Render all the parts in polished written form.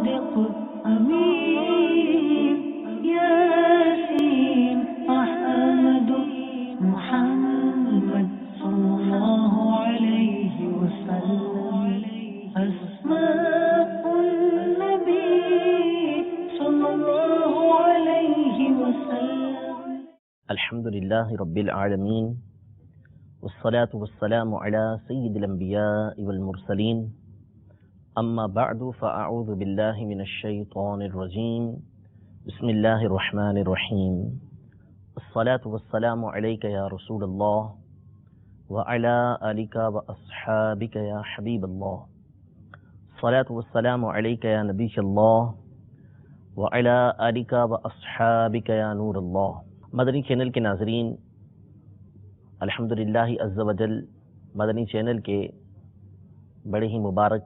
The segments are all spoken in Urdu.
الصادق أمين ياسين أحمد محمد صلى الله عليه وسلم أسماء النبي صلى الله عليه وسلم. الحمد لله رب العالمين والصلاة والسلام على سيد الأنبياء والمرسلين أما بعد فأعوذ بالله من الشيطان الرجيم بسم الله الرحمن الرحيم الصلاة والسلام عليك يا رسول الله وعلى آلك وأصحابك يا حبيب الله الصلاة والسلام عليك يا نبي الله وعلى آلك وأصحابك يا نور الله. مدنی چینل کے ناظرین، الحمدللہ عز و جل مدنی چینل کے بڑے ہی مبارک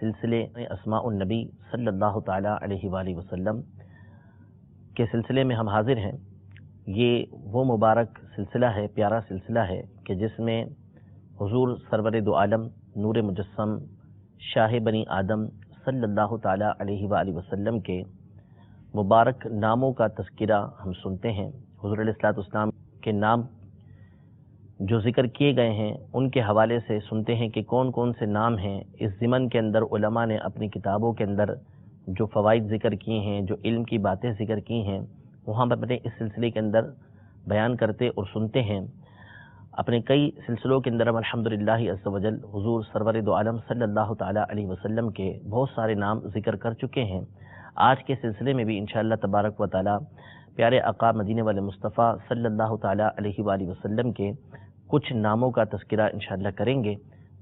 سلسلے اسماء النبی صلی اللہ تعالیٰ علیہ وآلہ وسلم کے سلسلے میں ہم حاضر ہیں. یہ وہ مبارک سلسلہ ہے، پیارا سلسلہ ہے کہ جس میں حضور سرور دو عالم نور مجسم شاہ بنی آدم صلی اللہ تعالیٰ علیہ وآلہ وسلم کے مبارک ناموں کا تذکرہ ہم سنتے ہیں. حضور علیہ السلام کے نام جو ذکر کیے گئے ہیں ان کے حوالے سے سنتے ہیں کہ کون کون سے نام ہیں. اس ضمن کے اندر علماء نے اپنی کتابوں کے اندر جو فوائد ذکر کیے ہیں، جو علم کی باتیں ذکر کی ہیں، وہ ہم اپنے اس سلسلے کے اندر بیان کرتے اور سنتے ہیں. اپنے کئی سلسلوں کے اندر ہم الحمدللہ عز و جل حضور سرور دو عالم صلی اللہ تعالیٰ علیہ وسلم کے بہت سارے نام ذکر کر چکے ہیں. آج کے سلسلے میں بھی انشاءاللہ تبارک و تعالیٰ پیارے آقا مدینے والے مصطفیٰ صلی اللہ تعالیٰ علیہ وآلہ وسلم کے کچھ ناموں کا تذکرہ انشاءاللہ کریں گے.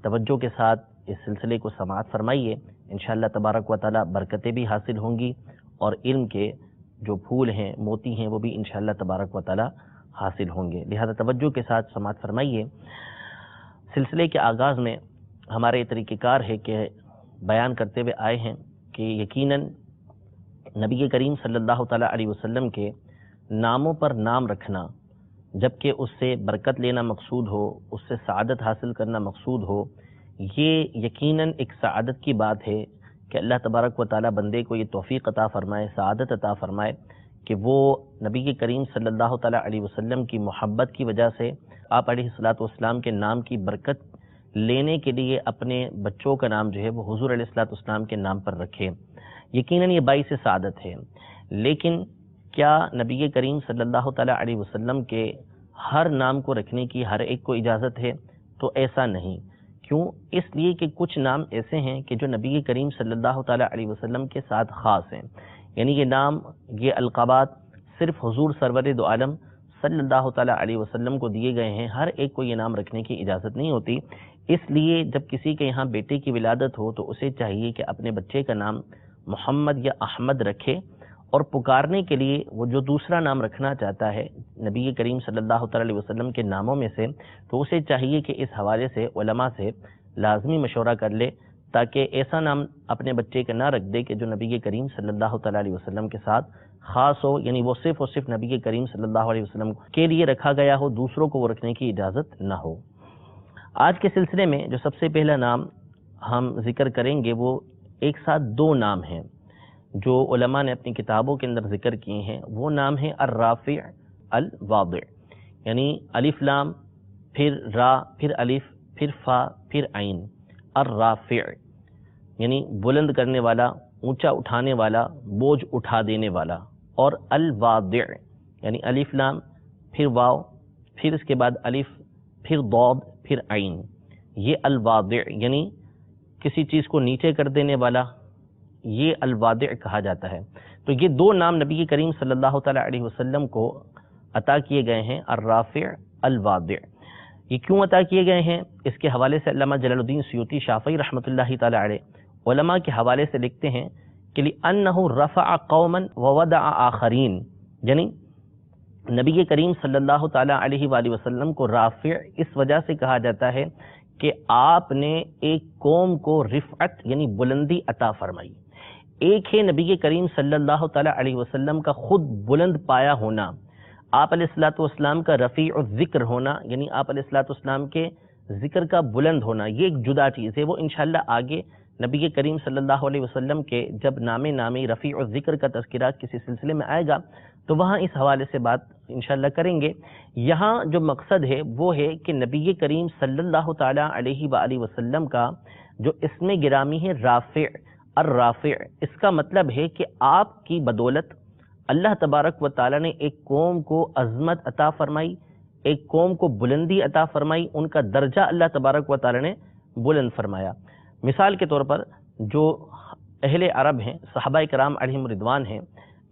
توجہ کے ساتھ اس سلسلے کو سماعت فرمائیے. انشاءاللہ تبارک و تعالیٰ برکتیں بھی حاصل ہوں گی اور علم کے جو پھول ہیں، موتی ہیں، وہ بھی انشاءاللہ تبارک و تعالیٰ حاصل ہوں گے. لہذا توجہ کے ساتھ سماعت فرمائیے. سلسلے کے آغاز میں ہمارے طریقہ کار ہے کہ بیان کرتے ہوئے آئے ہیں کہ یقیناً نبی کریم صلی اللہ تعالیٰ علیہ وسلم کے ناموں پر نام رکھنا، جبکہ اس سے برکت لینا مقصود ہو، اس سے سعادت حاصل کرنا مقصود ہو، یہ یقیناً ایک سعادت کی بات ہے کہ اللہ تبارک و تعالیٰ بندے کو یہ توفیق عطا فرمائے، سعادت عطا فرمائے کہ وہ نبی کریم صلی اللہ تعالیٰ علیہ وسلم کی محبت کی وجہ سے آپ علیہ الصلوۃ والسلام کے نام کی برکت لینے کے لیے اپنے بچوں کا نام جو ہے وہ حضور علیہ الصلوۃ والسلام کے نام پر رکھے. یقیناً یہ باعث سعادت ہے. لیکن کیا نبی کریم صلی اللہ تعالیٰ علیہ وسلم کے ہر نام کو رکھنے کی ہر ایک کو اجازت ہے؟ تو ایسا نہیں. کیوں؟ اس لیے کہ کچھ نام ایسے ہیں کہ جو نبی کریم صلی اللہ تعالیٰ علیہ وسلم کے ساتھ خاص ہیں. یعنی یہ نام، یہ القابات صرف حضور سرور دو عالم صلی اللہ تعالیٰ علیہ وسلم کو دیے گئے ہیں. ہر ایک کو یہ نام رکھنے کی اجازت نہیں ہوتی. اس لیے جب کسی کے یہاں بیٹے کی ولادت ہو تو اسے چاہیے کہ اپنے بچے کا نام محمد یا احمد رکھے، اور پکارنے کے لیے وہ جو دوسرا نام رکھنا چاہتا ہے نبی کریم صلی اللہ تعالیٰ علیہ وسلم کے ناموں میں سے، تو اسے چاہیے کہ اس حوالے سے علماء سے لازمی مشورہ کر لے تاکہ ایسا نام اپنے بچے کا نہ رکھ دے کہ جو نبی کریم صلی اللہ تعالیٰ علیہ وسلم کے ساتھ خاص ہو. یعنی وہ صرف اور صرف نبی کریم صلی اللہ علیہ وسلم کے لیے رکھا گیا ہو، دوسروں کو وہ رکھنے کی اجازت نہ ہو. آج کے سلسلے میں جو سب سے پہلا نام ہم ذکر کریں گے وہ ایک ساتھ دو نام ہیں جو علماء نے اپنی کتابوں کے اندر ذکر کیے ہیں. وہ نام ہے الرافع الواضع. یعنی الف لام، پھر را، پھر الف، پھر فا، پھر عین. الرافع یعنی بلند کرنے والا، اونچا اٹھانے والا، بوجھ اٹھا دینے والا. اور الواضع یعنی الف لام، پھر واو، پھر اس کے بعد الف، پھر ضاد، پھر عین. یہ الواضع یعنی کسی چیز کو نیچے کر دینے والا، یہ الواضع کہا جاتا ہے. تو یہ دو نام نبی کریم صلی اللہ تعالیٰ علیہ وسلم کو عطا کیے گئے ہیں، الرافع الواضع. یہ کیوں عطا کیے گئے ہیں؟ اس کے حوالے سے علامہ جلال الدین سیوطی شافعی رحمۃ اللہ تعالیٰ علیہ علماء کے حوالے سے لکھتے ہیں کہ لِأَنَّهُ رَفَعَ قَوْمًا وَوَدَعَ آخَرِينَ. یعنی نبی کریم صلی اللہ تعالیٰ علیہ وآلہ وسلم کو رافع اس وجہ سے کہا جاتا ہے کہ آپ نے ایک قوم کو رفعت یعنی بلندی عطا فرمائی. ایک ہے نبی کریم صلی اللہ تعالیٰ علیہ وسلم کا خود بلند پایا ہونا، آپ علیہ السلام کا رفیع الذکر ہونا، یعنی آپ علیہ السلام کے ذکر کا بلند ہونا، یہ ایک جدا چیز ہے. وہ انشاءاللہ آگے نبی کریم صلی اللہ علیہ وسلم کے جب نامی رفیع الذکر کا تذکرہ کسی سلسلے میں آئے گا تو وہاں اس حوالے سے بات انشاءاللہ کریں گے۔ یہاں جو مقصد ہے وہ ہے کہ نبی کریم صلی اللہ تعالی علیہ وآلہ وسلم کا جو اسم گرامی ہے رافع، الرافع، اس کا مطلب ہے کہ آپ کی بدولت اللہ تبارک و تعالی نے ایک قوم کو عظمت عطا فرمائی، ایک قوم کو بلندی عطا فرمائی، ان کا درجہ اللہ تبارک و تعالی نے بلند فرمایا۔ مثال کے طور پر جو اہل عرب ہیں، صحابہ کرام علیہم رضوان ہیں،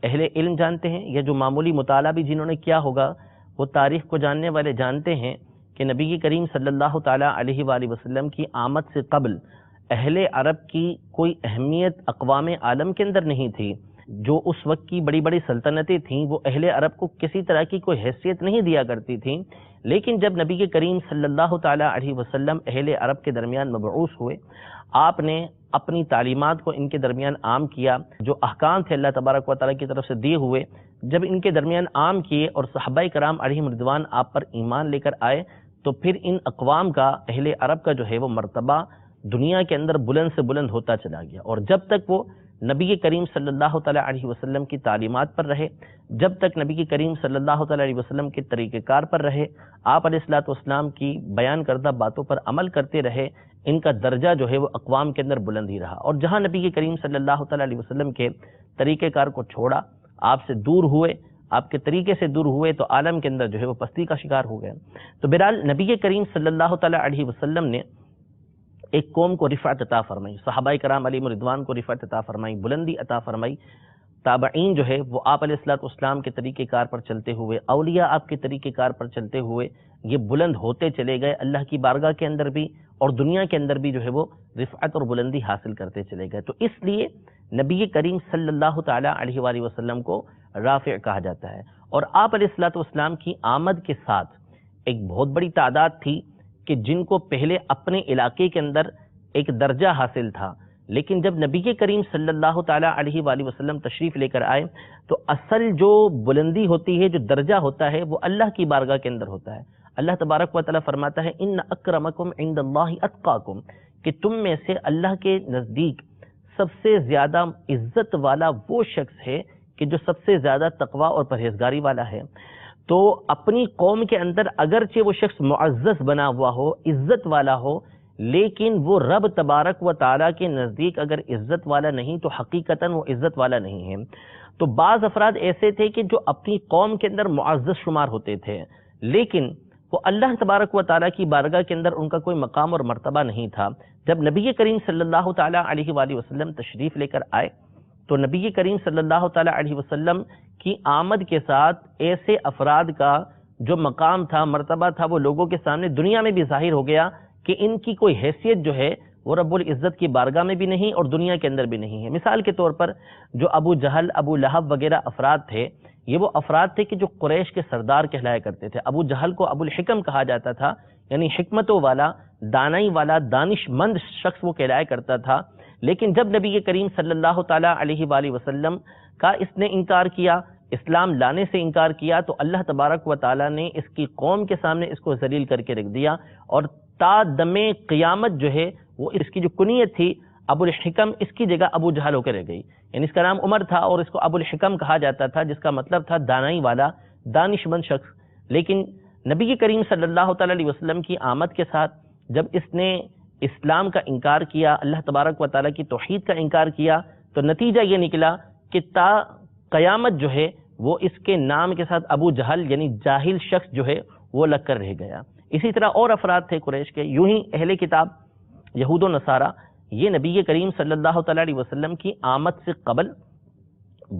اہل علم جانتے ہیں، یا جو معمولی مطالعہ بھی جنہوں نے کیا ہوگا وہ تاریخ کو جاننے والے جانتے ہیں کہ نبی کریم صلی اللہ تعالی علیہ وآلہ وسلم کی آمد سے قبل اہل عرب کی کوئی اہمیت اقوام عالم کے اندر نہیں تھی۔ جو اس وقت کی بڑی بڑی سلطنتیں تھیں وہ اہل عرب کو کسی طرح کی کوئی حیثیت نہیں دیا کرتی تھیں، لیکن جب نبی کریم صلی اللہ تعالی علیہ وسلم اہل عرب کے درمیان مبعوث ہوئے، آپ نے اپنی تعلیمات کو ان کے درمیان عام کیا، جو احکام تھے اللہ تبارک و تعالیٰ کی طرف سے دیے ہوئے جب ان کے درمیان عام کیے اور صحابہ کرام علیہم رضوان آپ پر ایمان لے کر آئے، تو پھر ان اقوام کا، اہل عرب کا جو ہے وہ مرتبہ دنیا کے اندر بلند سے بلند ہوتا چلا گیا۔ اور جب تک وہ نبی کریم صلی اللہ تعالیٰ علیہ وسلم کی تعلیمات پر رہے، جب تک نبی کریم صلی اللہ تعالیٰ علیہ وسلم کے طریقہ کار پر رہے، آپ علیہ الصلوۃ والسلام کی بیان کردہ باتوں پر عمل کرتے رہے، ان کا درجہ جو ہے وہ اقوام کے اندر بلند ہی رہا۔ اور جہاں نبی کریم صلی اللہ تعالیٰ علیہ وسلم کے طریقہ کار کو چھوڑا، آپ سے دور ہوئے، آپ کے طریقے سے دور ہوئے، تو عالم کے اندر جو ہے وہ پستی کا شکار ہو گئے۔ تو بہرحال نبی کریم صلی اللہ تعالیٰ علیہ وسلم نے ایک قوم کو رفعت عطا فرمائی، صحابہ کرام علیہم رضوان کو رفعت عطا فرمائی، بلندی عطا فرمائی، تابعین جو ہے وہ آپ علیہ الصلوۃ والسلام کے طریقہ کار پر چلتے ہوئے، اولیاء آپ کے طریقہ کار پر چلتے ہوئے یہ بلند ہوتے چلے گئے، اللہ کی بارگاہ کے اندر بھی اور دنیا کے اندر بھی جو ہے وہ رفعت اور بلندی حاصل کرتے چلے گئے۔ تو اس لیے نبی کریم صلی اللہ تعالی علیہ وآلہ وسلم کو رافع کہا جاتا ہے۔ اور آپ علیہ الصلوۃ والسلام کی آمد کے ساتھ ایک بہت بڑی تعداد تھی کہ جن کو پہلے اپنے علاقے کے اندر ایک درجہ حاصل تھا، لیکن جب نبی کریم صلی اللہ تعالی علیہ وآلہ وسلم تشریف لے کر آئے تو اصل جو بلندی ہوتی ہے، جو درجہ ہوتا ہے، وہ اللہ کی بارگاہ کے اندر ہوتا ہے۔ اللہ تبارک و تعالیٰ فرماتا ہے ان اکرمکم عند اللہ اتقاکم، کہ تم میں سے اللہ کے نزدیک سب سے زیادہ عزت والا وہ شخص ہے کہ جو سب سے زیادہ تقوی اور پرہیزگاری والا ہے۔ تو اپنی قوم کے اندر اگرچہ وہ شخص معزز بنا ہوا ہو، عزت والا ہو، لیکن وہ رب تبارک و تعالیٰ کے نزدیک اگر عزت والا نہیں تو حقیقتاً وہ عزت والا نہیں ہے۔ تو بعض افراد ایسے تھے کہ جو اپنی قوم کے اندر معزز شمار ہوتے تھے، لیکن وہ اللہ تبارک و تعالیٰ کی بارگاہ کے اندر ان کا کوئی مقام اور مرتبہ نہیں تھا۔ جب نبی کریم صلی اللہ تعالیٰ علیہ وآلہ وسلم تشریف لے کر آئے تو نبی کریم صلی اللہ تعالیٰ علیہ وسلم کی آمد کے ساتھ ایسے افراد کا جو مقام تھا، مرتبہ تھا، وہ لوگوں کے سامنے دنیا میں بھی ظاہر ہو گیا کہ ان کی کوئی حیثیت جو ہے وہ رب العزت کی بارگاہ میں بھی نہیں اور دنیا کے اندر بھی نہیں ہے۔ مثال کے طور پر جو ابو جہل، ابو لہب وغیرہ افراد تھے، یہ وہ افراد تھے کہ جو قریش کے سردار کہلایا کرتے تھے۔ ابو جہل کو ابو الحکم کہا جاتا تھا، یعنی حکمتوں والا، دانائی والا، دانش مند شخص وہ کہلایا کرتا تھا۔ لیکن جب نبی کریم صلی اللہ تعالیٰ علیہ وآلہ وسلم کا اس نے انکار کیا، اسلام لانے سے انکار کیا، تو اللہ تبارک و تعالیٰ نے اس کی قوم کے سامنے اس کو ذلیل کر کے رکھ دیا، اور تا دم قیامت جو ہے وہ اس کی جو کنیت تھی ابو الحکم، اس کی جگہ ابو جہل ہو کے رہ گئی۔ یعنی اس کا نام عمر تھا اور اس کو ابو الحکم کہا جاتا تھا، جس کا مطلب تھا دانائی والا، دانش مند شخص۔ لیکن نبی کریم صلی اللہ تعالیٰ علیہ وسلم کی آمد کے ساتھ جب اس نے اسلام کا انکار کیا، اللہ تبارک و تعالیٰ کی توحید کا انکار کیا، تو نتیجہ یہ نکلا کہ تا قیامت جو ہے وہ اس کے نام کے ساتھ ابو جہل یعنی جاہل شخص جو ہے وہ لگ کر رہ گیا۔ اسی طرح اور افراد تھے قریش کے، یوں ہی اہل کتاب یہود و نصارہ، یہ نبی کریم صلی اللہ تعالیٰ علیہ وسلم کی آمد سے قبل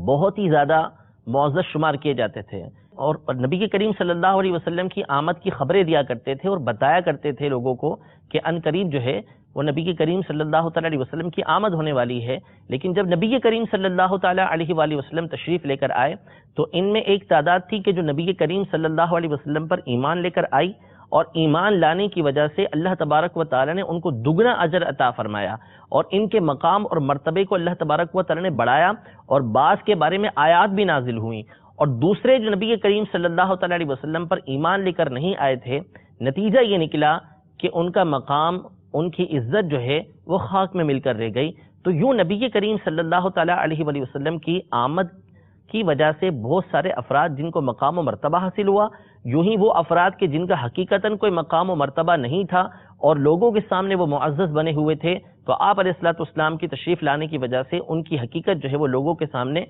بہت ہی زیادہ معزز شمار کیے جاتے تھے، اور نبی کریم صلی اللہ علیہ وسلم کی آمد کی خبریں دیا کرتے تھے اور بتایا کرتے تھے لوگوں کو کہ ان قریب جو ہے وہ نبی کریم صلی اللہ تعالیٰ علیہ وسلم کی آمد ہونے والی ہے۔ لیکن جب نبی کریم صلی اللہ تعالیٰ علیہ وآلہ وسلم تشریف لے کر آئے تو ان میں ایک تعداد تھی کہ جو نبی کریم صلی اللہ علیہ وسلم پر ایمان لے کر آئی، اور ایمان لانے کی وجہ سے اللہ تبارک و تعالیٰ نے ان کو دگنا اجر عطا فرمایا، اور ان کے مقام اور مرتبے کو اللہ تبارک و تعالیٰ نے بڑھایا، اور بعض کے بارے میں آیات بھی نازل ہوئیں۔ اور دوسرے جو نبی کریم صلی اللہ تعالیٰ علیہ وسلم پر ایمان لے کر نہیں آئے تھے، نتیجہ یہ نکلا کہ ان کا مقام، ان کی عزت جو ہے وہ خاک میں مل کر رہ گئی۔ تو یوں نبی کریم صلی اللہ تعالیٰ علیہ وآلہ وسلم کی آمد کی وجہ سے بہت سارے افراد جن کو مقام و مرتبہ حاصل ہوا، یوں ہی وہ افراد کے جن کا حقیقتاً کوئی مقام و مرتبہ نہیں تھا اور لوگوں کے سامنے وہ معزز بنے ہوئے تھے، تو آپ علیہ الصلوۃ والسلام کی تشریف لانے کی وجہ سے ان کی حقیقت جو ہے وہ لوگوں کے سامنے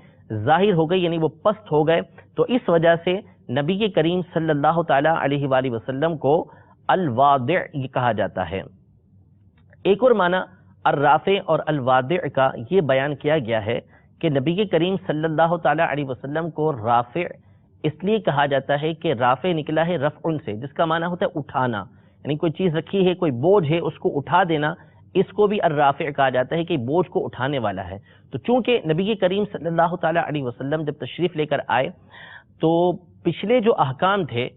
ظاہر ہو گئی، یعنی وہ پست ہو گئے۔ تو اس وجہ سے نبی کریم صلی اللہ تعالیٰ علیہ وآلہ وسلم کو الواضع یہ کہا جاتا ہے۔ ایک اور معنی الرافع اور الواضع کا یہ بیان کیا گیا ہے کہ نبی کریم صلی اللہ تعالیٰ علیہ وسلم کو رافع اس لیے کہا جاتا ہے کہ رافع نکلا ہے رفع سے، جس کا معنی ہوتا ہے اٹھانا، یعنی کوئی چیز رکھی ہے، کوئی بوجھ ہے، اس کو اٹھا دینا، اس کو بھی الرافع کہا جاتا ہے کہ بوجھ کو اٹھانے والا ہے۔ تو چونکہ نبی کریم صلی اللہ تعالیٰ علیہ وسلم جب تشریف لے کر آئے تو پچھلے جو احکام تھے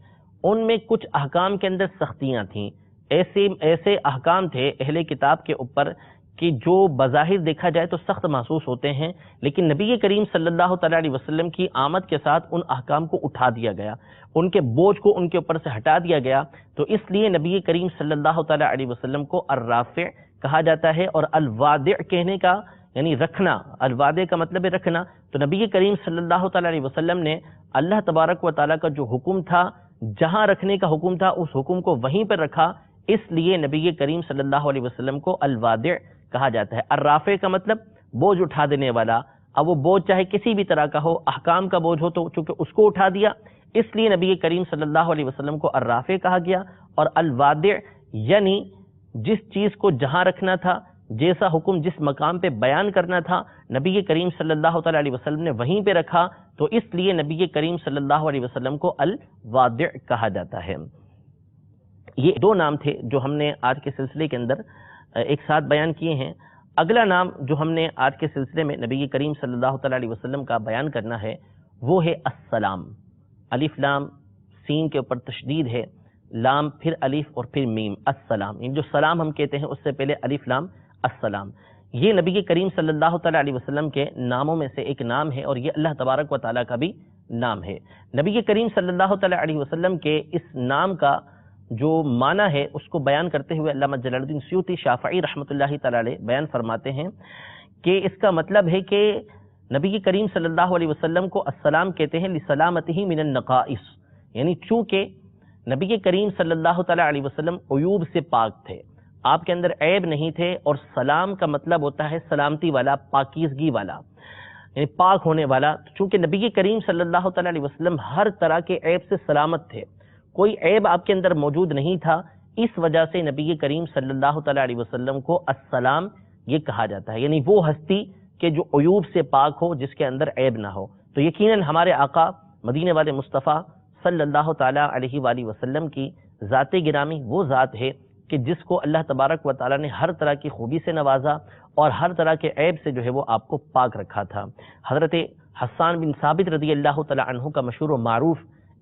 ان میں کچھ احکام کے اندر سختیاں تھیں، ایسے احکام تھے اہل کتاب کے اوپر کہ جو بظاہر دیکھا جائے تو سخت محسوس ہوتے ہیں، لیکن نبی کریم صلی اللہ تعالیٰ علیہ وسلم کی آمد کے ساتھ ان احکام کو اٹھا دیا گیا، ان کے بوجھ کو ان کے اوپر سے ہٹا دیا گیا۔ تو اس لیے نبی کریم صلی اللہ تعالیٰ علیہ وسلم کو الرافع کہا جاتا ہے۔ اور الواضع کہنے کا یعنی رکھنا، الواضع کا مطلب ہے رکھنا۔ تو نبی کریم صلی اللہ تعالیٰ علیہ وسلم نے اللہ تبارک و تعالیٰ کا جو حکم تھا، جہاں رکھنے کا حکم تھا، اس حکم کو وہیں پر رکھا، اس لیے نبی کریم صلی اللہ علیہ وسلم کو الواضع کہا جاتا ہے۔ الرافع کا مطلب بوجھ اٹھا دینے والا، اب وہ بوجھ چاہے کسی بھی طرح کا ہو، احکام کا بوجھ ہو تو چونکہ اس کو اٹھا دیا، اس لیے نبی کریم صلی اللہ علیہ وسلم کو الرافع کہا گیا۔ اور الواضع یعنی جس چیز کو جہاں رکھنا تھا، جیسا حکم جس مقام پہ بیان کرنا تھا، نبی کریم صلی اللہ تعالیٰ علیہ وسلم نے وہیں پہ رکھا، تو اس لیے نبی کریم صلی اللہ علیہ وسلم کو الواضع کہا جاتا ہے۔ یہ دو نام تھے جو ہم نے آج کے سلسلے کے اندر ایک ساتھ بیان کیے ہیں۔ اگلا نام جو ہم نے آج کے سلسلے میں نبی کریم صلی اللہ تعالیٰ علیہ وسلم کا بیان کرنا ہے وہ ہے السلام۔ الف لام سین کے اوپر تشدید ہے، لام پھر الف اور پھر میم، السلام، یعنی جو سلام ہم کہتے ہیں اس سے پہلے الف لام السلام۔ یہ نبی کریم صلی اللہ تعالیٰ علیہ وسلم کے ناموں میں سے ایک نام ہے اور یہ اللہ تبارک و تعالیٰ کا بھی نام ہے۔ نبی کریم صلی اللہ تعالیٰ علیہ وسلم کے اس نام کا جو معنی ہے اس کو بیان کرتے ہوئے علامہ جلال الدین سیوطی شافعی رحمۃ اللہ تعالیٰ علیہ بیان فرماتے ہیں کہ اس کا مطلب ہے کہ نبی کریم صلی اللہ علیہ وسلم کو السلام کہتے ہیں لسلامتہ من النقائص، یعنی چونکہ نبی کریم صلی اللہ تعالیٰ علیہ وسلم عیوب سے پاک تھے، آپ کے اندر عیب نہیں تھے، اور سلام کا مطلب ہوتا ہے سلامتی والا، پاکیزگی والا، یعنی پاک ہونے والا۔ چونکہ نبی کریم صلی اللہ تعالیٰ علیہ وسلم ہر طرح کے عیب سے سلامت تھے، کوئی عیب آپ کے اندر موجود نہیں تھا، اس وجہ سے نبی کریم صلی اللہ تعالیٰ علیہ وسلم کو السلام یہ کہا جاتا ہے، یعنی وہ ہستی کہ جو عیوب سے پاک ہو، جس کے اندر عیب نہ ہو۔ تو یقیناً ہمارے آقا مدینے والے مصطفیٰ صلی اللہ تعالیٰ علیہ وآلہ وسلم کی ذات گرامی وہ ذات ہے کہ جس کو اللہ تبارک و تعالیٰ نے ہر طرح کی خوبی سے نوازا اور ہر طرح کے عیب سے جو ہے وہ آپ کو پاک رکھا تھا۔ حضرت حسان بن ثابت رضی اللہ تعالیٰ عنہ کا مشہور و معروف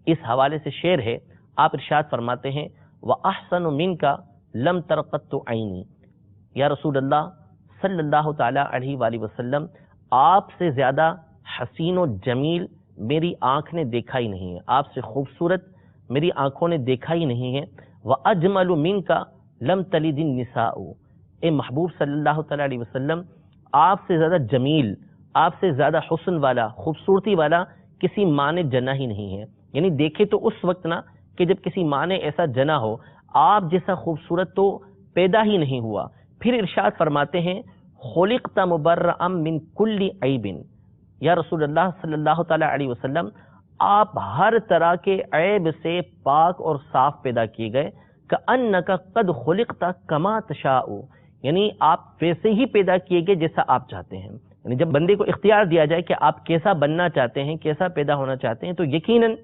اس حوالے سے شعر ہے، آپ ارشاد فرماتے ہیں وَأَحْسَنُ مِنْكَ لَمْ تَرْقَتُ عَيْنِي، یا رسول اللہ صلی اللہ تعالیٰ علیہ وآلہ وسلم آپ سے زیادہ حسین و جمیل میری آنکھ نے دیکھا ہی نہیں ہے، آپ سے خوبصورت میری آنکھوں نے دیکھا ہی نہیں ہے۔ وَأَجْمَلُ مِنْكَ لَمْ تَلِدِ النِّسَاءُ، اے محبوب صلی اللہ تعالیٰ علیہ وسلم آپ سے زیادہ جمیل، آپ سے زیادہ حسن والا، خوبصورتی والا کسی ماں نے جنا ہی نہیں ہے۔ یعنی دیکھے تو اس وقت نہ کہ جب کسی ماں نے ایسا جنا ہو، آپ جیسا خوبصورت تو پیدا ہی نہیں ہوا۔ پھر ارشاد فرماتے ہیں خلقت مبرأ من کل عیب، یا رسول اللہ صلی اللہ تعالیٰ علیہ وسلم آپ ہر طرح کے عیب سے پاک اور صاف پیدا کیے گئے، کأنک قد خلقت کما تشاء، یعنی آپ ویسے ہی پیدا کیے گئے جیسا آپ چاہتے ہیں۔ یعنی جب بندے کو اختیار دیا جائے کہ آپ کیسا بننا چاہتے ہیں، کیسا پیدا ہونا چاہتے ہیں، تو یقیناً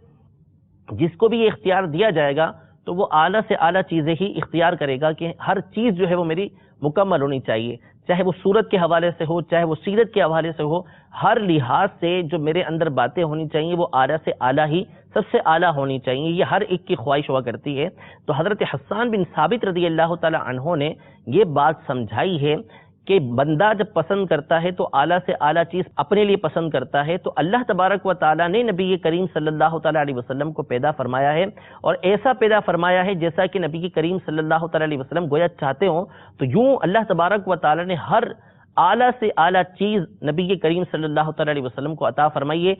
جس کو بھی یہ اختیار دیا جائے گا تو وہ اعلیٰ سے اعلیٰ چیزیں ہی اختیار کرے گا کہ ہر چیز جو ہے وہ میری مکمل ہونی چاہیے، چاہے وہ صورت کے حوالے سے ہو، چاہے وہ سیرت کے حوالے سے ہو، ہر لحاظ سے جو میرے اندر باتیں ہونی چاہیے وہ اعلیٰ سے اعلیٰ ہی سب سے اعلیٰ ہونی چاہیے، یہ ہر ایک کی خواہش ہوا کرتی ہے۔ تو حضرت حسان بن ثابت رضی اللہ تعالی عنہ نے یہ بات سمجھائی ہے کہ بندہ جب پسند کرتا ہے تو اعلیٰ سے اعلیٰ چیز اپنے لیے پسند کرتا ہے، تو اللہ تبارک و تعالیٰ نے نبی کریم صلی اللہ تعالیٰ علیہ وسلم کو پیدا فرمایا ہے، اور ایسا پیدا فرمایا ہے جیسا کہ نبی کریم صلی اللہ تعالیٰ علیہ وسلم گویا چاہتے ہوں۔ تو یوں اللہ تبارک و تعالیٰ نے ہر اعلیٰ سے اعلیٰ چیز نبی کریم صلی اللہ تعالیٰ علیہ وسلم کو عطا فرمائی ہے۔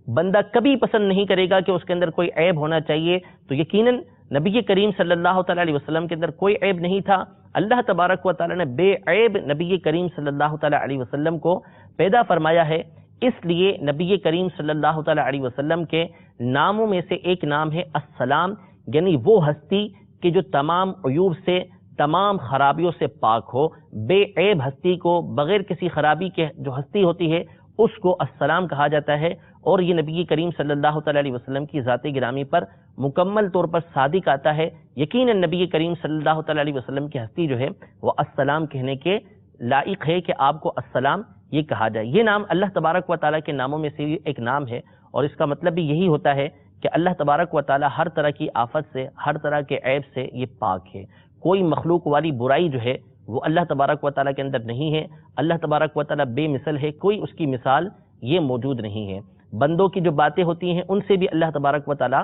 بندہ کبھی پسند نہیں کرے گا کہ اس کے اندر کوئی عیب ہونا چاہیے، تو یقیناً نبی کریم صلی اللہ تعالیٰ علیہ وسلم کے اندر کوئی عیب نہیں تھا۔ اللہ تبارک و تعالیٰ نے بے عیب نبی کریم صلی اللہ تعالیٰ علیہ وسلم کو پیدا فرمایا ہے، اس لیے نبی کریم صلی اللہ تعالیٰ علیہ وسلم کے ناموں میں سے ایک نام ہے السلام، یعنی وہ ہستی کہ جو تمام عیوب سے، تمام خرابیوں سے پاک ہو۔ بے عیب ہستی کو، بغیر کسی خرابی کے جو ہستی ہوتی ہے اس کو السلام کہا جاتا ہے، اور یہ نبی کریم صلی اللہ تعالیٰ علیہ وسلم کی ذات گرامی پر مکمل طور پر صادق آتا ہے۔ یقیناً نبی کریم صلی اللہ تعالیٰ علیہ وسلم کی ہستی جو ہے وہ السلام کہنے کے لائق ہے کہ آپ کو السلام یہ کہا جائے۔ یہ نام اللہ تبارک و تعالیٰ کے ناموں میں سے ایک نام ہے، اور اس کا مطلب بھی یہی ہوتا ہے کہ اللہ تبارک و تعالیٰ ہر طرح کی آفت سے، ہر طرح کے عیب سے یہ پاک ہے۔ کوئی مخلوق والی برائی جو ہے وہ اللہ تبارک و تعالیٰ کے اندر نہیں ہے۔ اللہ تبارک و تعالیٰ بے مثل ہے، کوئی اس کی مثال یہ موجود نہیں ہے۔ بندوں کی جو باتیں ہوتی ہیں ان سے بھی اللہ تبارک و تعالیٰ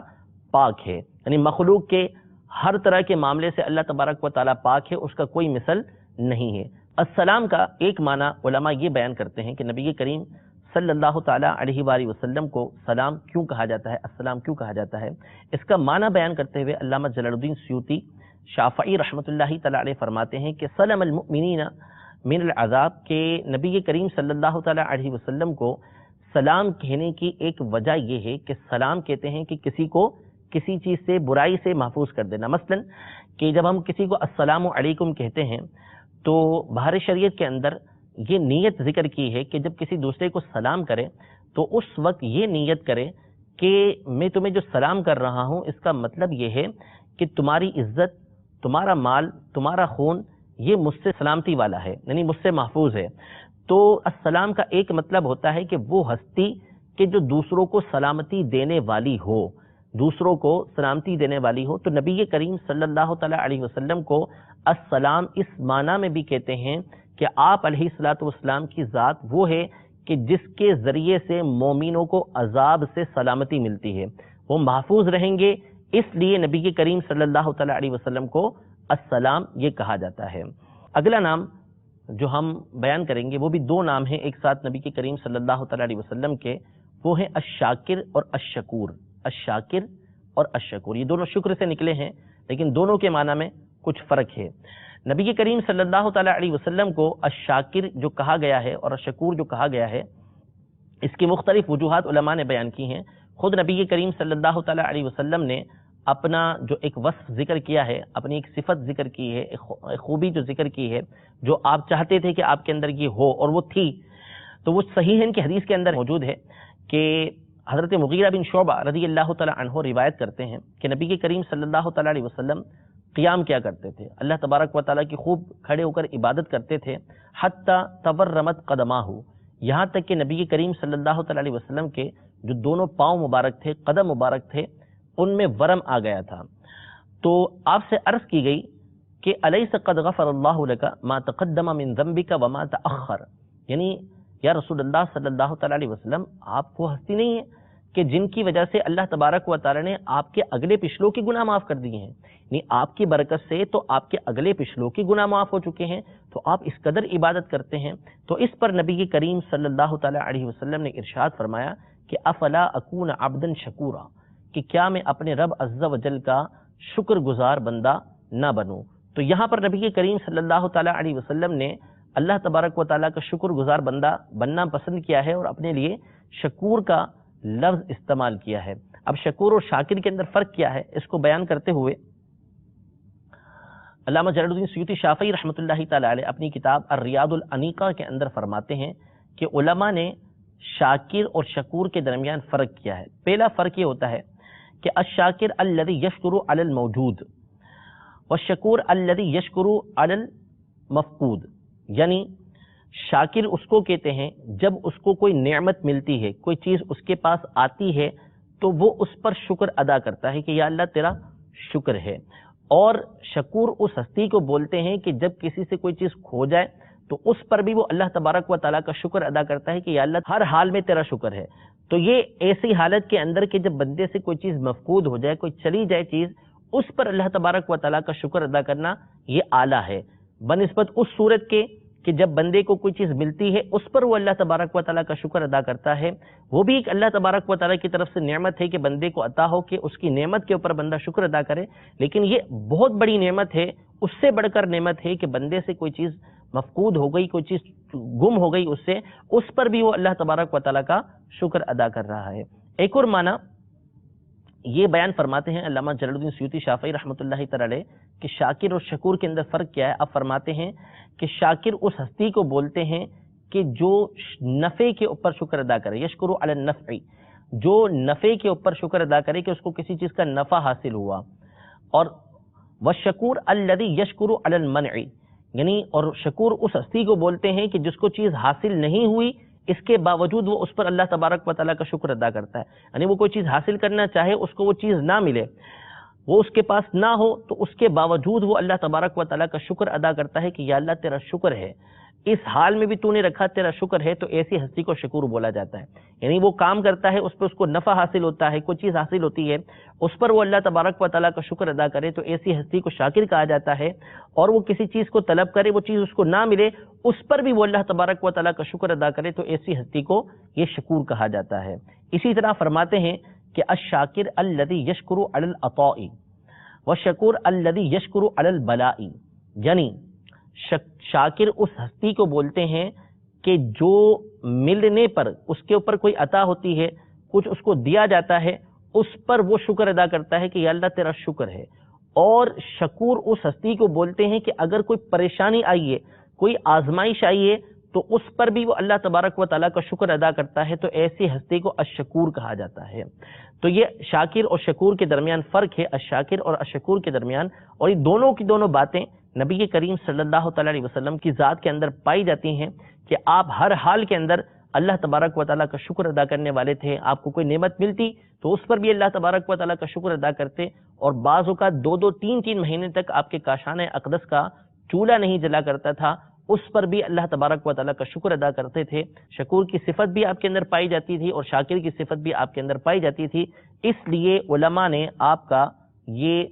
پاک ہے، یعنی مخلوق کے ہر طرح کے معاملے سے اللہ تبارک و تعالیٰ پاک ہے، اس کا کوئی مثل نہیں ہے۔ السلام کا ایک معنی علماء یہ بیان کرتے ہیں کہ نبی کریم صلی اللہ تعالیٰ علیہ وآلہ وسلم کو سلام کیوں کہا جاتا ہے، السلام کیوں کہا جاتا ہے، اس کا معنی بیان کرتے ہوئے علامہ جلال الدین سیوطی شافعی رحمۃ اللہ تعالیٰ علیہ فرماتے ہیں کہ سلم المؤمنین من العذاب، کہ نبی کریم صلی اللہ تعالیٰ علیہ وسلم کو سلام کہنے کی ایک وجہ یہ ہے کہ سلام کہتے ہیں کہ کسی کو کسی چیز سے، برائی سے محفوظ کر دینا۔ مثلا کہ جب ہم کسی کو السلام علیکم کہتے ہیں تو بہار شریعت کے اندر یہ نیت ذکر کی ہے کہ جب کسی دوسرے کو سلام کرے تو اس وقت یہ نیت کرے کہ میں تمہیں جو سلام کر رہا ہوں اس کا مطلب یہ ہے کہ تمہاری عزت، تمہارا مال، تمہارا خون یہ مجھ سے سلامتی والا ہے، یعنی مجھ سے محفوظ ہے۔ تو السلام کا ایک مطلب ہوتا ہے کہ وہ ہستی کہ جو دوسروں کو سلامتی دینے والی ہو، دوسروں کو سلامتی دینے والی ہو۔ تو نبی کریم صلی اللہ تعالیٰ علیہ وسلم کو السلام اس معنی میں بھی کہتے ہیں کہ آپ علیہ الصلوۃ والسلام کی ذات وہ ہے کہ جس کے ذریعے سے مومنوں کو عذاب سے سلامتی ملتی ہے، وہ محفوظ رہیں گے، اس لیے نبی کریم صلی اللہ تعالیٰ علیہ وسلم کو السلام یہ کہا جاتا ہے۔ اگلا نام جو ہم بیان کریں گے وہ بھی دو نام ہیں ایک ساتھ نبی کریم صلی اللہ تعالیٰ علیہ وسلم کے، وہ ہیں الشاکر اور الشکور۔ الشاکر اور الشکور یہ دونوں شکر سے نکلے ہیں، لیکن دونوں کے معنی میں کچھ فرق ہے۔ نبی کریم صلی اللہ تعالیٰ علیہ وسلم کو الشاکر جو کہا گیا ہے اور الشکور جو کہا گیا ہے، اس کی مختلف وجوہات علماء نے بیان کی ہیں۔ خود نبی کریم صلی اللہ تعالیٰ علیہ وسلم نے اپنا جو ایک وصف ذکر کیا ہے، اپنی ایک صفت ذکر کی ہے، ایک خوبی جو ذکر کی ہے، جو آپ چاہتے تھے کہ آپ کے اندر یہ ہو اور وہ تھی، تو وہ صحیح ہے، ان کی حدیث کے اندر موجود ہے کہ حضرت مغیرہ بن شعبہ رضی اللہ تعالیٰ عنہ روایت کرتے ہیں کہ نبی کریم صلی اللہ تعالیٰ علیہ وسلم قیام کیا کرتے تھے، اللہ تبارک و تعالیٰ کی خوب کھڑے ہو کر عبادت کرتے تھے، حتی تورمت قدماہ، یہاں تک کہ نبی کریم صلی اللہ تعالیٰ علیہ وسلم کے جو دونوں پاؤں مبارک تھے، قدم مبارک تھے، ان میں ورم آ گیا تھا۔ تو آپ سے عرض کی گئی کہ الیس قد غفر اللہ لک ما تقدم من ذنبک وما تأخر، یعنی یا رسول اللہ صلی اللہ تعالیٰ علیہ وسلم آپ وہ ہستی نہیں ہیں کہ جن کی وجہ سے اللہ تبارک و تعالیٰ نے آپ کے اگلے پچھلوں کے گناہ معاف کر دیے ہیں، یعنی آپ کی برکت سے تو آپ کے اگلے پچھلوں کے گناہ معاف ہو چکے ہیں، تو آپ اس قدر عبادت کرتے ہیں۔ تو اس پر نبی کریم صلی اللہ تعالیٰ علیہ وسلم نے ارشاد فرمایا کہ افلا اکون عبدا شکورا، کہ کیا میں اپنے رب عز و جل کا شکر گزار بندہ نہ بنوں۔ تو یہاں پر نبی کریم صلی اللہ تعالیٰ علیہ وسلم نے اللہ تبارک و تعالیٰ کا شکر گزار بندہ بننا پسند کیا ہے اور اپنے لیے شکور کا لفظ استعمال کیا ہے۔ اب شکور اور شاکر کے اندر فرق کیا ہے، اس کو بیان کرتے ہوئے علامہ جلال الدین سیوطی شافعی رحمۃ اللہ تعالیٰ علیہ اپنی کتاب الریاض الانیقہ کے اندر فرماتے ہیں کہ علماء نے شاکر اور شکور کے درمیان فرق کیا ہے۔ پہلا فرق یہ ہوتا ہے کہ الشاکر الذی یشکر علی الموجود والشکور الذی یشکر علی المفقود، یعنی شاکر اس کو کہتے ہیں جب اس کو کوئی نعمت ملتی ہے، کوئی چیز اس کے پاس آتی ہے تو وہ اس پر شکر ادا کرتا ہے کہ یا اللہ تیرا شکر ہے، اور شکور اس ہستی کو بولتے ہیں کہ جب کسی سے کوئی چیز کھو جائے تو اس پر بھی وہ اللہ تبارک و تعالیٰ کا شکر ادا کرتا ہے کہ یا اللہ ہر حال میں تیرا شکر ہے۔ تو یہ ایسی حالت کے اندر کہ جب بندے سے کوئی چیز مفقود ہو جائے، کوئی چلی جائے چیز، اس پر اللہ تبارک و تعالیٰ کا شکر ادا کرنا یہ اعلیٰ ہے، بنسبت اس صورت کے کہ جب بندے کو کوئی چیز ملتی ہے اس پر وہ اللہ تبارک و تعالیٰ کا شکر ادا کرتا ہے۔ وہ بھی ایک اللہ تبارک و تعالیٰ کی طرف سے نعمت ہے کہ بندے کو عطا ہو کہ اس کی نعمت کے اوپر بندہ شکر ادا کرے، لیکن یہ بہت بڑی نعمت ہے، اس سے بڑھ کر نعمت ہے کہ بندے سے کوئی چیز مفقود ہو گئی، کوئی چیز گم ہو گئی اس سے، اس پر بھی وہ اللہ تبارک و تعالیٰ کا شکر ادا کر رہا ہے۔ ایک اور معنی یہ بیان فرماتے ہیں علامہ جلال الدین سیوطی شافعی رحمۃ اللہ تعالی علیہ کہ شاکر اور شکور کے اندر فرق کیا ہے۔ اب فرماتے ہیں کہ شاکر اس ہستی کو بولتے ہیں کہ جو نفع کے اوپر شکر ادا کرے، یشکر علی النفع، جو نفع کے اوپر شکر ادا کرے کہ اس کو کسی چیز کا نفع حاصل ہوا، اور والشکور الذی یشکر علی المنع، یعنی اور شکور اس ہستی کو بولتے ہیں کہ جس کو چیز حاصل نہیں ہوئی اس کے باوجود وہ اس پر اللہ تبارک و تعالیٰ کا شکر ادا کرتا ہے، یعنی وہ کوئی چیز حاصل کرنا چاہے، اس کو وہ چیز نہ ملے، وہ اس کے پاس نہ ہو، تو اس کے باوجود وہ اللہ تبارک و تعالیٰ کا شکر ادا کرتا ہے کہ یا اللہ تیرا شکر ہے، اس حال میں بھی تو نے رکھا، تیرا شکر ہے، تو ایسی ہستی کو شکور بولا جاتا ہے۔ یعنی وہ کام کرتا ہے، اس پر اس کو نفع حاصل ہوتا ہے، کوئی چیز حاصل ہوتی ہے، اس پر وہ اللہ تبارک و تعالیٰ کا شکر ادا کرے تو ایسی ہستی کو شاکر کہا جاتا ہے، اور وہ کسی چیز کو طلب کرے، وہ چیز اس کو نہ ملے، اس پر بھی وہ اللہ تبارک و تعالیٰ کا شکر ادا کرے تو ایسی ہستی کو یہ شکور کہا جاتا ہے۔ اسی طرح فرماتے ہیں کہ الشاکر الذی یشکر علی العطاء والشکور الذی یشکر علی البلاء، یعنی شاکر اس ہستی کو بولتے ہیں کہ جو ملنے پر اس کے اوپر کوئی عطا ہوتی ہے، کچھ اس کو دیا جاتا ہے، اس پر وہ شکر ادا کرتا ہے کہ یا اللہ تیرا شکر ہے، اور شکور اس ہستی کو بولتے ہیں کہ اگر کوئی پریشانی آئی ہے، کوئی آزمائش آئی ہے، تو اس پر بھی وہ اللہ تبارک و تعالیٰ کا شکر ادا کرتا ہے تو ایسی ہستی کو الشکور کہا جاتا ہے۔ تو یہ شاکر اور شکور کے درمیان فرق ہے، الشاکر اور الشکور کے درمیان، اور یہ دونوں کی دونوں باتیں نبی کریم صلی اللہ تعالیٰ علیہ وسلم کی ذات کے اندر پائی جاتی ہیں کہ آپ ہر حال کے اندر اللہ تبارک و تعالیٰ کا شکر ادا کرنے والے تھے۔ آپ کو کوئی نعمت ملتی تو اس پر بھی اللہ تبارک و تعالیٰ کا شکر ادا کرتے، اور بعض اوقات 2 3 مہینے تک آپ کے کاشان اقدس کا چولہا نہیں جلا کرتا تھا، اس پر بھی اللہ تبارک و تعالیٰ کا شکر ادا کرتے تھے۔ شکور کی صفت بھی آپ کے اندر پائی جاتی تھی اور شاکر کی صفت بھی آپ کے اندر پائی جاتی تھی، اس لیے علماء نے آپ کا یہ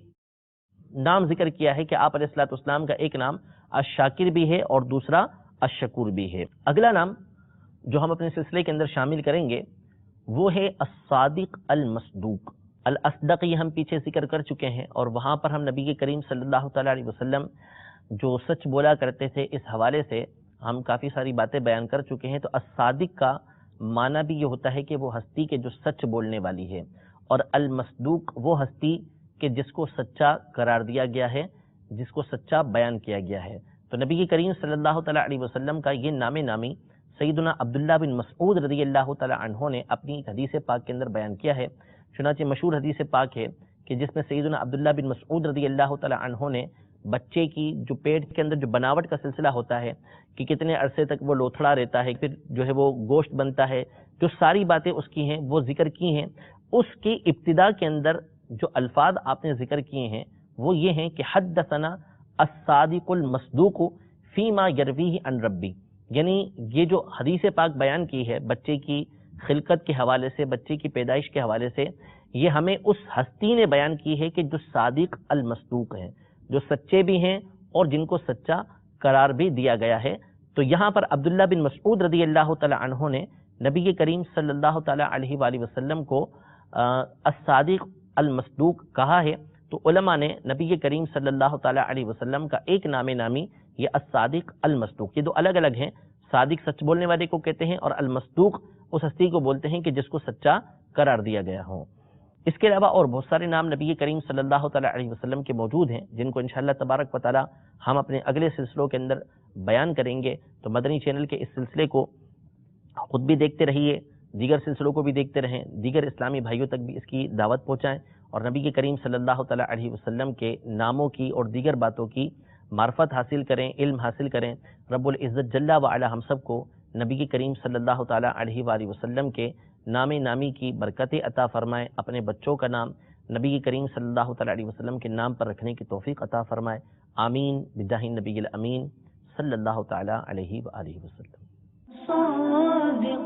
نام ذکر کیا ہے کہ آپ علیہ الصلوۃ والسلام کا ایک نام الشاکر بھی ہے اور دوسرا الشکور بھی ہے۔ اگلا نام جو ہم اپنے سلسلے کے اندر شامل کریں گے وہ ہے الصادق المصدوق۔ الاصدق یہ ہم پیچھے ذکر کر چکے ہیں، اور وہاں پر ہم نبی کریم صلی اللہ تعالیٰ علیہ وسلم جو سچ بولا کرتے تھے اس حوالے سے ہم کافی ساری باتیں بیان کر چکے ہیں۔ تو الصادق کا معنی بھی یہ ہوتا ہے کہ وہ ہستی کے جو سچ بولنے والی ہے، اور المصدوق وہ ہستی کہ جس کو سچا قرار دیا گیا ہے، جس کو سچا بیان کیا گیا ہے۔ تو نبی کریم صلی اللہ تعالیٰ علیہ وسلم کا یہ نام نامی سیدنا عبداللہ بن مسعود رضی اللہ تعالیٰ عنہ نے اپنی حدیث پاک کے اندر بیان کیا ہے۔ چنانچہ مشہور حدیث پاک ہے کہ جس میں سیدنا عبداللہ بن مسعود رضی اللہ تعالیٰ عنہ نے بچے کی جو پیٹ کے اندر جو بناوٹ کا سلسلہ ہوتا ہے کہ کتنے عرصے تک وہ لوتھڑا رہتا ہے، پھر جو ہے وہ گوشت بنتا ہے، جو ساری باتیں اس کی ہیں وہ ذکر کی ہیں۔ اس کی ابتدا کے اندر جو الفاظ آپ نے ذکر کیے ہیں وہ یہ ہیں کہ حدثنا الصادق المصدوق فیما یرویہ عن ربی، یعنی یہ جو حدیث پاک بیان کی ہے بچے کی خلقت کے حوالے سے، بچے کی پیدائش کے حوالے سے، یہ ہمیں اس ہستی نے بیان کی ہے کہ جو صادق المصدوق ہیں، جو سچے بھی ہیں اور جن کو سچا قرار بھی دیا گیا ہے۔ تو یہاں پر عبداللہ بن مسعود رضی اللہ تعالی عنہ نے نبی کریم صلی اللہ تعالی علیہ وآلہ وسلم کو الصادق المصدوق کہا ہے، تو علماء نے نبی کریم صلی اللہ تعالی علیہ وسلم کا ایک نام نامی یہ الصادق المصدوق، یہ دو الگ الگ ہیں۔ صادق سچ بولنے والے کو کہتے ہیں، اور المصدوق اس ہستی کو بولتے ہیں کہ جس کو سچا قرار دیا گیا ہو۔ اس کے علاوہ اور بہت سارے نام نبی کریم صلی اللہ تعالی علیہ وسلم کے موجود ہیں جن کو انشاءاللہ تبارک و تعالی ہم اپنے اگلے سلسلوں کے اندر بیان کریں گے۔ تو مدنی چینل کے اس سلسلے کو خود بھی دیکھتے رہیے، دیگر سلسلوں کو بھی دیکھتے رہیں، دیگر اسلامی بھائیوں تک بھی اس کی دعوت پہنچائیں، اور نبی کے کریم صلی اللہ تعالی علیہ وسلم کے ناموں کی اور دیگر باتوں کی معرفت حاصل کریں، علم حاصل کریں۔ رب العزت جل وعلا ہم سب کو نبی کے کریم صلی اللہ تعالی علیہ وآلہ وسلم کے نام نامی کی برکتیں عطا فرمائے، اپنے بچوں کا نام نبی کریم صلی اللہ تعالی علیہ وسلم کے نام پر رکھنے کی توفیق عطا فرمائے۔ آمین بجاہ النبی الامین صلی اللہ تعالی علیہ وآلہ وسلم۔ صادق